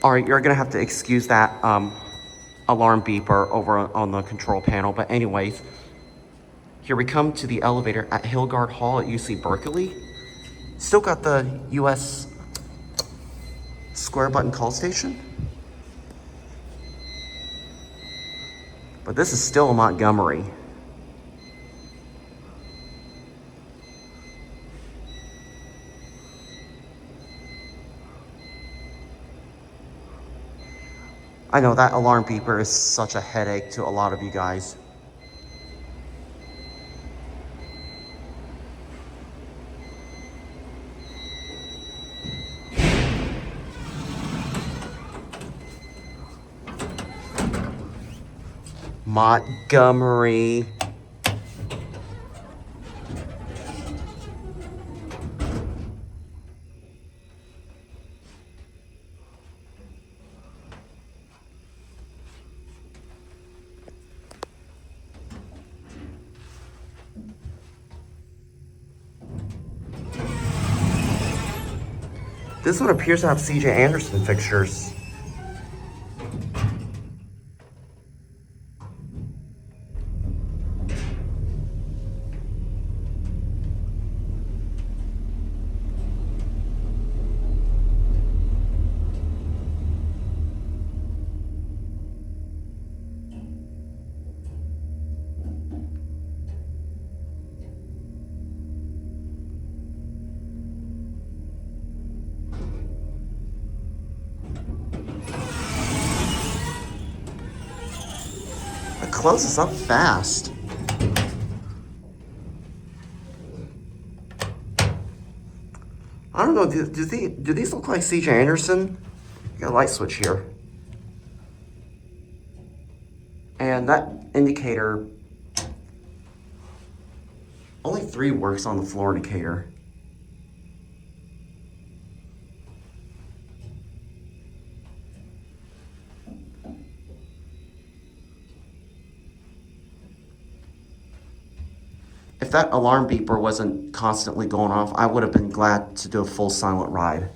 All right, you're gonna have to excuse that alarm beeper over on the control panel. But anyways, here we come to the elevator at Hilgard Hall at UC Berkeley. Still got the US square button call station. But this is still Montgomery. I know that alarm beeper is such a headache to a lot of you guys. Montgomery. This one appears to have C.J. Anderson fixtures. It closes up fast. I don't know, do these look like C.J. Anderson? You got a light switch here. And that indicator, only 3 works on the floor indicator. If that alarm beeper wasn't constantly going off, I would have been glad to do a full silent ride.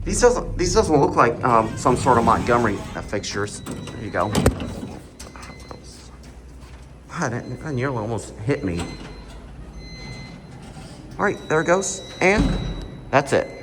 These doesn't look like some sort of Montgomery fixtures. There you go. That nearly almost hit me. All right, there it goes. And that's it.